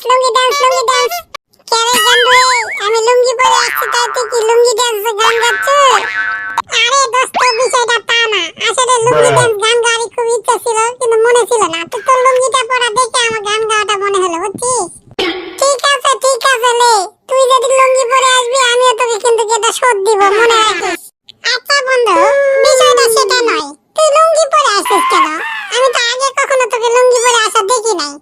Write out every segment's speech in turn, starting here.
লুঙ্গি dance কেরে গান রে আমি লুঙ্গি পরে আসছি তাই তুই কি লুঙ্গি ডান্স গান গাচ্ছিস? আরে দোস্ত বিষয়টা তা না, আসলে লুঙ্গি ডান্স গান গাওয়ার খুব ইচ্ছা ছিল কিন্তু মনে ছিল না। তো তোর লুঙ্গিটা পরা দেখে আমার গান গাওয়াটা মনে হলো, বুঝছিস? ঠিক আছে লে, তুই যদি লুঙ্গি পরে আসবি আমিও তোকে কিন্তু এটা শোধ দিব, মনে রাখিস। আচ্ছা বন্ধু, বিষয়টা সেটা নয়, তুই লুঙ্গি পরে আসছিস কেন? আমি তো আগে কখনো তোকে লুঙ্গি পরে আসা দেখি নাই।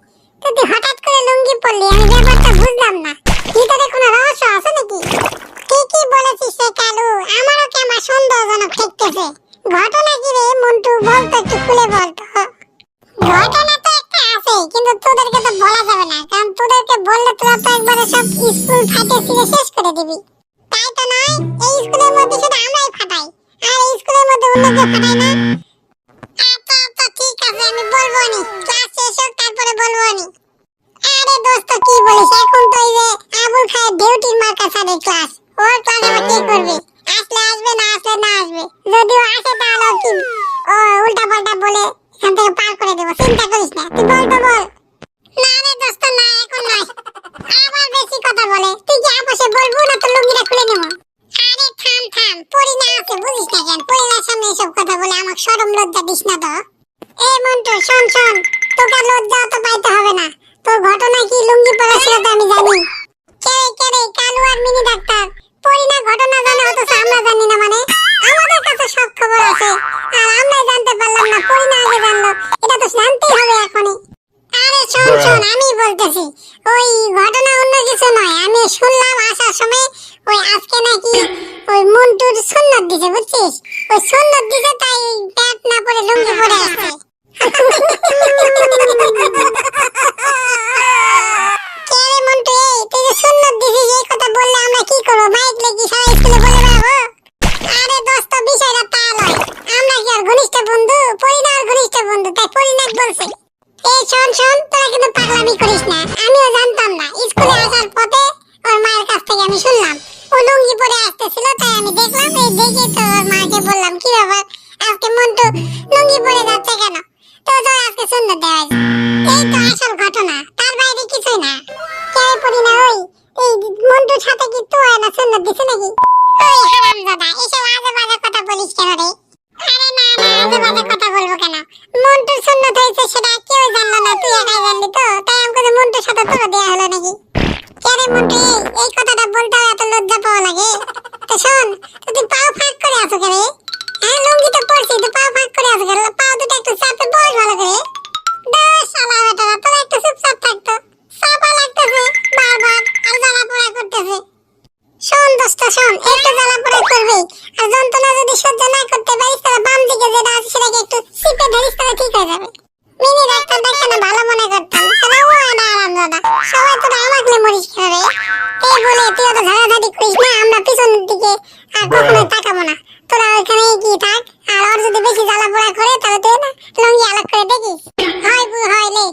তো তুই হঠাৎ করে লুঙ্গি পরলি, আমি ব্যাপারটা বুঝলাম না। ভিতরে কোনো রহস্য আছে নাকি? ঠিকই বলেছিস রে কালু, আমারও কেমন সন্দেহজনক ঠেকতেছে। ঘটনা কি রে মন্টু, বলতো একটু খুলে বলতো। ঘটনা তো একটা আছে কিন্তু তোদেরকে তো বলা যাবে না, কারণ তোদেরকে বললে তোরা তো একবারে সব স্কুল ফাটে ছিঁড়ে শেষ করে দিবি। তাই তো নয়, এই স্কুলের মধ্যে শুধু আমরাই ফাটাই, আর এই স্কুলের মধ্যে অন্য কেউ ফাটায় না। আচ্ছা ঠিক আছে, আমি বলবো নি, ক্লাস শেষ হোক তারপরে বলবো নি। আরে দোস্ত কি বলিস, এখন তো এই যে আবুল খায়ের ডিউটির মার্কা স্যারের ক্লাস, ওর ক্লাস আমরা কি করবি? আসলে আসবে, না আসলে না আসবে। যদিও আসে তাহলে কি ও উল্টা পাল্টা বলে এখান থেকে পার করে দেবো, চিন্তা করিস না। তুই বল তো বল। না রে দোস্ত না, এখন নয়। আবার বেশি কথা বলে, তুই কি আপসে বলবো না তো লুঙ্গিটা খুলে নেবো? আরে থাম, পরিনা আছে বুঝিস না কেন? পরিনার সামনে এসব কথা বলে আমাকে শরম লজ্জা দিস না তো। এই মন্টু শোন, তোকে লজ্জা তো পাইতে হবে না। তোর ঘটনা কি লুঙ্গি পরা ছিল তো আমি জানি। কে কালু আর মিনি ডাক্তার পরিনা ঘটনা জানে, অথচ আমরা জানি না মানে? আমাদের কাছে সব খবর আছে আর আমরা জানতে পারলাম না, পরিনা আগে জানলো। এটা তো জানতেই হবে এখনই। আরে শোন, আমি বলতেছি ওই ঘটনা অন্য কিছু নয়। আমি শুনলাম আসার সময় ওই আজকে নাকি ওই মন্টুর সুন্নত দিছে, বুঝছিস? ওই সুন্নত দিছে তাই প্যান্ট না পরে লুঙ্গি পরে আসছে। কেরে মন্টু, এই তুই যে সুন্নত দিছিস এই কথা বললে আমরা কি করবো? মাইক লেগে সারা স্কুলে বলে বেড়াবো? আরে দোস্ত বিষয়টা তা নয়, আমরা কি আর ঘনিষ্ঠ বন্ধু? পরিনা আর ঘনিষ্ঠ বন্ধু, তাই পরিনাক বলছে। এই শোন, তোরা কিন্তু পাগলামি করিস না। আমিও জানতাম না, স্কুলে আসার পথে ওর মায়ের কাছ থেকে আমি শুনলাম ও লুঙ্গি পরে আসতেছিল, তাই আমি দেখলাম। এই দেখে তো ওর মাকে বললাম কি ব্যাপার আজকে মন্টু লুঙ্গি পরে যাচ্ছে কেন? তো তোর আজকে সুন্দর দেওয়া হয়েছে। এই তো আসল ঘটনা, তার বাইরে কিছুই না। কে পড়ি না ওই এই মন্টুর সাথে কি তো না সুন্দর দিছে নাকি? ওই হারামজাদা, এসব আজে বাজে কথা বলিস কেন রে? আরে না, আজে বাজে কথা বলবো কেন? মন্টুর সুন্নত হয়েছে সেটা কেউ জানলো না, তুই একাই জানলি তো, তাই আমাকে মন্টুর সাথে তোর দেয়া হলো নাকি? কেরে মন্টু, এই কথাটা বলতে এত লজ্জা পাওয়া লাগে? তো শোন, তুই পাও ফাঁক করে আছো কেন? হ্যাঁ লুঙ্গি তো পরছি, তো পাও ফাঁক করে আছো কেন? পাও দুটো একটু চাপে বস ভালো করে। দশ শালা বেটারা, তোরা একটু চুপচাপ থাকতো। চাপা লাগতেছে বারবার আর জ্বালা পোড়া করতেছে। শোন দোস্ত শোন, একটু জ্বালা পোড়া করবি আর যন্ত্রণা যদি সহ্য না করতে পারিস তাহলে বাম দিকে যেটা আছে সেটাকে একটু চিপে ধরিস, তাহলে ঠিক হয়ে যাবে। মিনি ডাক্তার দেখানো ভালো মনে করতাম, সেটা ও না আরামদাদা। সবাই তোরা আমাকে মরিস কেন রে? এই বলে তুই অত ঝাড়াঝাড়ি করিস না, আমরা পিছনের দিকে আর কখনো তাকাবো না। তোরা ওইখানে কি থাক, আর ওর যদি বেশি জ্বালা পোড়া করে তাহলে তুই না লুঙ্গি আলাদা করে দেখিস। হয় লে,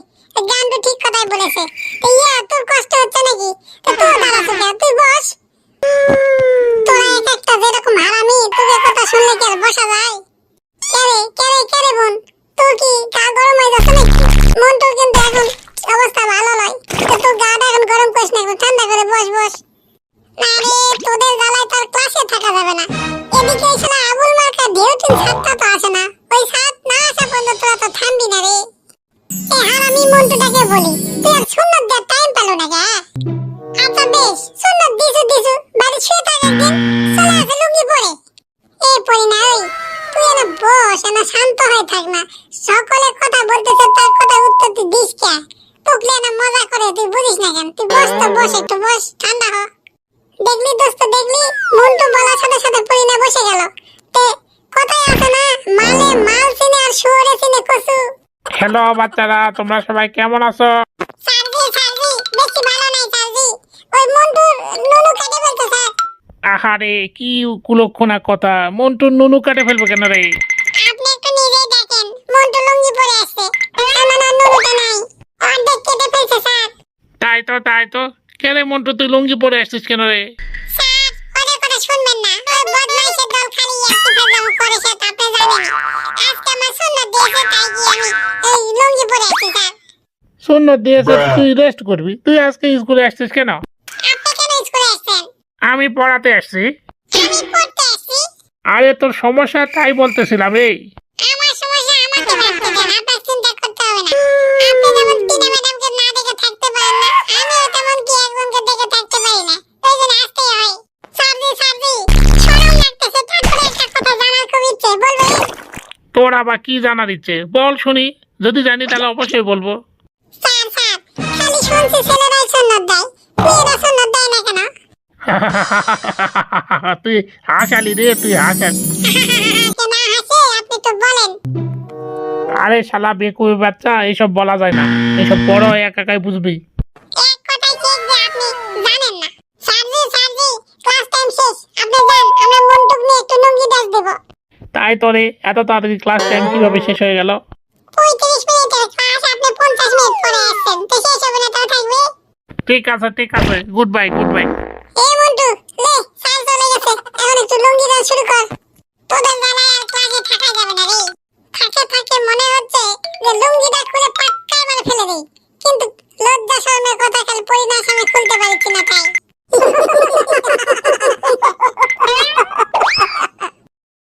গান্ডু ঠিক কথাই বলেছে। তো তোর কষ্ট হচ্ছে নাকি? তো তোর দাঁড়াচ্ছে কেন? তুই বস। তোরা এক একটা যেরকম হারামি, তোদের কথা শুনলে কি আর বসা যায়? কেরে বোন, তোর কি গা গরম হয়ে যাচ্ছে নাকি? মন্টুর কিন্তু এখন অবস্থা ভালো নয়, তো তোর গাটা এখন গরম করিস না, একটু ঠান্ডা করে বস। না রে, তোদের জ্বালায় তার ক্লাসে থাকা যাবে না। এদিকে এসে আবুল মার্কা ডিউটির ছাদটা তো আসে না, ওই ছাদ না আসা পর্যন্ত তোরা তো থামবি না রে। এই হারামি মন্টুটাকে বলি, তুই আর সুন্নত দেওয়ার টাইম পেলো না গে? আচ্ছা বেশ, সুন্নত দিছু বাড়ি শুয়ে থাক, একদিন চলে আসে লুঙ্গি পরে। এই পরি না ওই, তুই না বস, না শান্ত হয়ে থাক না। সকলে কথা বলতেছে, তার কথা উত্তর তুই দিস কে? টুকলে না মজা করে, তুই বুঝিস না কেন? তুই বস তো, বস একটু বস, ঠান্ডা হ। দেখলি দোস্ত দেখলি, মন্টু বলার সাথে সাথে পরি না বসে গেল। তে কথাই আছে না, মালে মাল চিনে আর শুয়োরে চিনে কচু। হ্যালো বাচ্চারা, তোমরা সবাই কেমন আছো? সার্জি বেশি ভালো নাই সার্জি, ওই মন্টুর নুনু কেটে ফেলতে স্যার। আহারে কি কুলক্ষণা কথা, মন্টু নুনু কাটে ফেলবো কেন রে? আপনি একটু নিজেই দেখেন, মন্টু লুঙ্গি পরে আসছে, আমার নুনুটা নাই, অর্ধেক কেটে ফেলছে স্যার। তাই তো কেন মন্টু তুই লুঙ্গি পরে আসছিস কেন রে? স্যার ওদের কথা শুনবেন না, ওই বদমাইশের দল খালি একটু ফেজলাম করে সে আপনি জানেন। আজকে আমার সুন্নত দিয়েছে তাই কি আমি এই লুঙ্গি পরে আসছি স্যার। সুন্নত দিয়েছে তুই রেস্ট করবি। তুই আজকে স্কুলে আসছিস কেন? আপনি কেন স্কুলে আসছেন? আমি পড়াতে আসছি। আমি পড়তে আসছি। আরে তোর সমস্যা তাই বলতেছিলাম। এই আমার সমস্যা আমাকে ভাবতে দেন, আপনার চিন্তা করতে হবে না। আপনি যেমন টিনা ম্যাডামকে না দেখে থাকতে পারেন না, আমিও তেমন কি একজনকে দেখে থাকতে পারি না। ওই জন্য আসতেই হয়। সাবজি শরম লাগতেছে, তারপরে একটা কথা জানার খুব ইচ্ছে, বলবেন? তোর আবার কি জানার ইচ্ছে বল শুনি। যদি জানি তাহলে অবশ্যই বলবো। স্যার খালি শুনছি ছেলেরাই সুন্নত দেয়, মেয়েরা সুন্নত দেয় না কেন? তুই হাসালি রে, তুই হাসালি। কে না হাসে আপনি তো বলেন। আরে শালা বেকুবে বাচ্চা, এইসব বলা যায় না। এইসব বড় একাই বুঝবি। এক কথাই ঠিক যে আপনি জানেন না। সারজি ক্লাস টাইম শেষ, আপনি যান, আমরা মন্টুক নিয়ে একটু লুঙ্গি ডাস দেব। তাই তোরে এত তাড়াতাড়ি ক্লাস টাইম কিভাবে শেষ হয়ে গেল? 35 মিনিটের ক্লাস, আপনি 50 মিনিট পরে আসছেন, তো শেষ হবে না, তাও থাকবে। ঠিক আছে, গুড বাই।